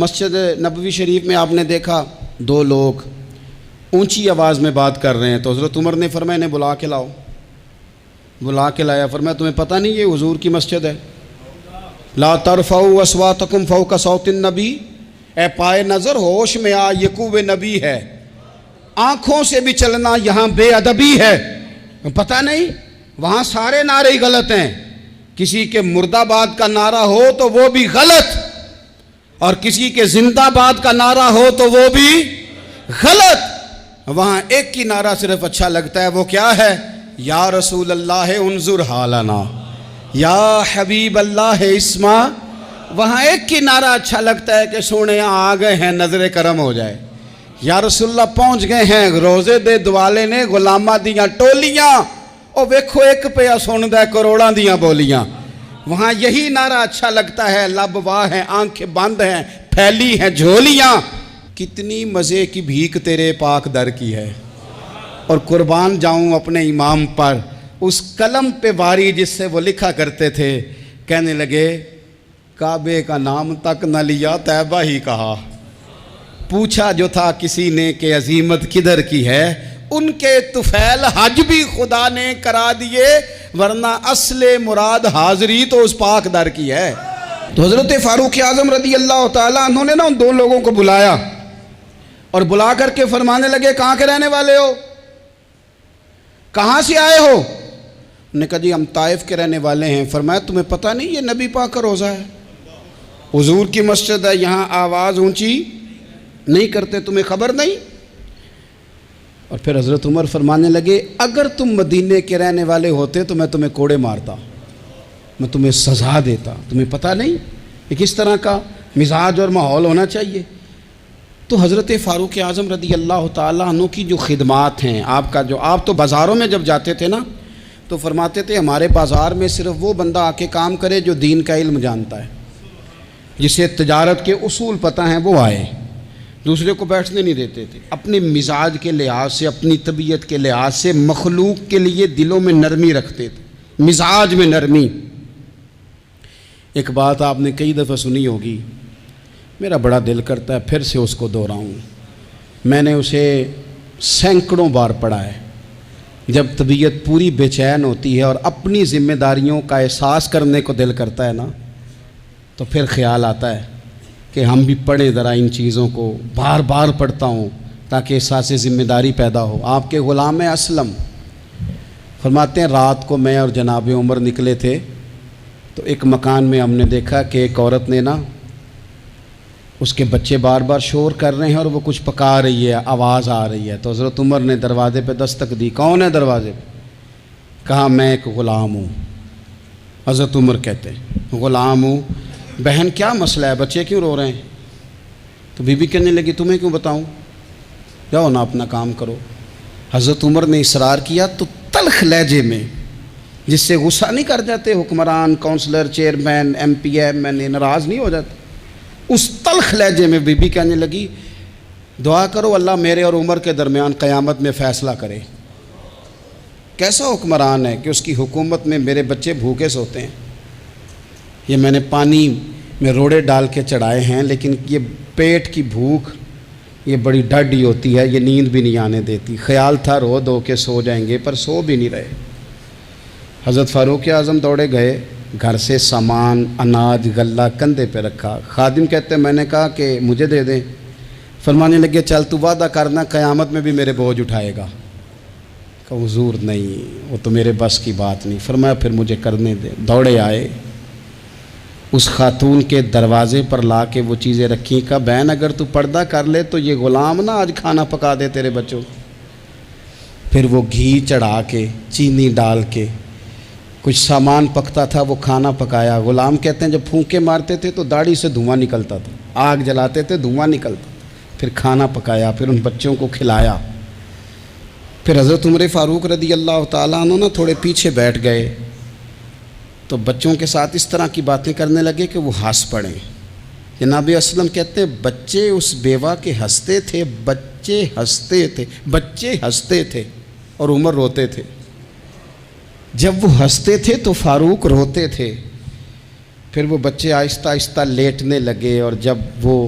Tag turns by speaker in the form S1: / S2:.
S1: مسجد نبوی شریف میں آپ نے دیکھا دو لوگ اونچی آواز میں بات کر رہے ہیں، تو حضرت عمر نے فرمایا انہیں بلا کے لاؤ. بلا کے لایا، فرمایا تمہیں پتہ نہیں یہ حضور کی مسجد ہے؟ لا ترفعوا اصواتکم فوق صوت النبی، اے پائے نظر ہوش میں آ، یہ کوہ نبی ہے، آنکھوں سے بھی چلنا یہاں بے ادبی ہے. پتہ نہیں وہاں سارے نعرے غلط ہیں، کسی کے مرد آباد کا نعرہ ہو تو وہ بھی غلط، اور کسی کے زندہ باد کا نعرہ ہو تو وہ بھی غلط. وہاں ایک کی نعرہ صرف اچھا لگتا ہے، وہ کیا ہے؟ یا رسول اللہ انظر حالنا، یا حبیب اللہ اسما. وہاں ایک کی نعرہ اچھا لگتا ہے کہ سونے آ گئے ہیں، نظر کرم ہو جائے. یا رسول اللہ پہنچ گئے ہیں، روزے دے دوالے نے غلامہ دیاں ٹولیاں، او ویکھو ایک پیا سن دے کروڑاں دیاں بولیاں. وہاں یہی نعرہ اچھا لگتا ہے، لب واہ ہیں، آنکھیں بند ہیں، پھیلی ہیں جھولیاں. کتنی مزے کی بھیک تیرے پاک در کی ہے. اور قربان جاؤں اپنے امام پر، اس قلم پہ واری جس سے وہ لکھا کرتے تھے. کہنے لگے کعبے کا نام تک نہ لیا، طیبہ ہی کہا. پوچھا جو تھا کسی نے کہ عظیمت کدھر کی ہے، ان کے طفیل حج بھی خدا نے کرا دیے، ورنہ اصل مراد حاضری تو اس پاک در کی ہے. تو حضرت فاروق اعظم رضی اللہ تعالیٰ عنہ نے ان دو لوگوں کو بلایا اور بلا کر کے فرمانے لگے کہاں کے رہنے والے ہو، کہاں سے آئے ہو؟ انہوں نے کہا جی ہم طائف کے رہنے والے ہیں. فرمایا تمہیں پتہ نہیں یہ نبی پاک کا روزہ ہے، حضور کی مسجد ہے، یہاں آواز اونچی نہیں کرتے، تمہیں خبر نہیں؟ اور پھر حضرت عمر فرمانے لگے اگر تم مدینے کے رہنے والے ہوتے تو میں تمہیں کوڑے مارتا، میں تمہیں سزا دیتا. تمہیں پتہ نہیں کہ کس طرح کا مزاج اور ماحول ہونا چاہیے. تو حضرت فاروق اعظم رضی اللہ تعالیٰ عنہ کی جو خدمات ہیں، آپ تو بازاروں میں جب جاتے تھے نا تو فرماتے تھے ہمارے بازار میں صرف وہ بندہ آ کے کام کرے جو دین کا علم جانتا ہے، جسے تجارت کے اصول پتہ ہیں وہ آئے. دوسرے کو بیٹھنے نہیں دیتے تھے. اپنے مزاج کے لحاظ سے، اپنی طبیعت کے لحاظ سے مخلوق کے لیے دلوں میں نرمی رکھتے تھے، مزاج میں نرمی. ایک بات آپ نے کئی دفعہ سنی ہوگی، میرا بڑا دل کرتا ہے پھر سے اس کو دہراؤں. میں نے اسے سینکڑوں بار پڑھا ہے. جب طبیعت پوری بے چین ہوتی ہے اور اپنی ذمہ داریوں کا احساس کرنے کو دل کرتا ہے نا، تو پھر خیال آتا ہے کہ ہم بھی پڑھیں ذرا ان چیزوں کو. بار بار پڑھتا ہوں تاکہ احساس ذمہ داری پیدا ہو. آپ کے غلام اسلم فرماتے ہیں رات کو میں اور جناب عمر نکلے تھے تو ایک مکان میں ہم نے دیکھا کہ ایک عورت نے نا، اس کے بچے بار بار شور کر رہے ہیں اور وہ کچھ پکا رہی ہے، آواز آ رہی ہے. تو حضرت عمر نے دروازے پہ دستک دی. کون ہے دروازے پہ؟ کہا میں ایک غلام ہوں. حضرت عمر کہتے ہیں غلام ہوں. بہن کیا مسئلہ ہے، بچے کیوں رو رہے ہیں؟ تو بی بی کہنے لگی تمہیں کیوں بتاؤں، جاؤ نا اپنا کام کرو. حضرت عمر نے اصرار کیا تو تلخ لہجے میں، جس سے غصہ نہیں کر جاتے حکمران، councillor, chairman, M P M N A, ناراض نہیں ہو جاتے، اس تلخ لہجے میں بی بی کہنے لگی دعا کرو اللہ میرے اور عمر کے درمیان قیامت میں فیصلہ کرے. کیسا حکمران ہے کہ اس کی حکومت میں میرے بچے بھوکے سوتے ہیں. یہ میں نے پانی میں روڑے ڈال کے چڑھائے ہیں، لیکن یہ پیٹ کی بھوک یہ بڑی ڈاڈھی ہوتی ہے، یہ نیند بھی نہیں آنے دیتی. خیال تھا رو دو کے سو جائیں گے، پر سو بھی نہیں رہے. حضرت فاروق اعظم دوڑے گئے، گھر سے سامان، اناج، غلہ کندھے پہ رکھا. خادم کہتے ہیں میں نے کہا کہ مجھے دے دیں. فرمانے لگے چل تو وعدہ کرنا قیامت میں بھی میرے بوجھ اٹھائے گا. کہ حضور نہیں، وہ تو میرے بس کی بات نہیں. فرمایا پھر مجھے کرنے دے. دوڑے آئے، اس خاتون کے دروازے پر لا کے وہ چیزیں رکھیں. کہا بہن اگر تو پردہ کر لے تو یہ غلام نہ آج کھانا پکا دے تیرے بچوں. پھر وہ گھی چڑھا کے، چینی ڈال کے، کچھ سامان پکتا تھا وہ کھانا پکایا. غلام کہتے ہیں جب پھونکے مارتے تھے تو داڑھی سے دھواں نکلتا تھا، آگ جلاتے تھے دھواں نکلتا. پھر کھانا پکایا، پھر ان بچوں کو کھلایا. پھر حضرت عمر فاروق رضی اللہ تعالیٰ عنہ تھوڑے پیچھے بیٹھ گئے تو بچوں کے ساتھ اس طرح کی باتیں کرنے لگے کہ وہ ہنس پڑیں. جناب اسلم کہتے ہیں بچے اس بیوہ کے ہنستے تھے، بچے ہنستے تھے اور عمر روتے تھے. جب وہ ہنستے تھے تو فاروق روتے تھے. پھر وہ بچے آہستہ آہستہ لیٹنے لگے، اور جب وہ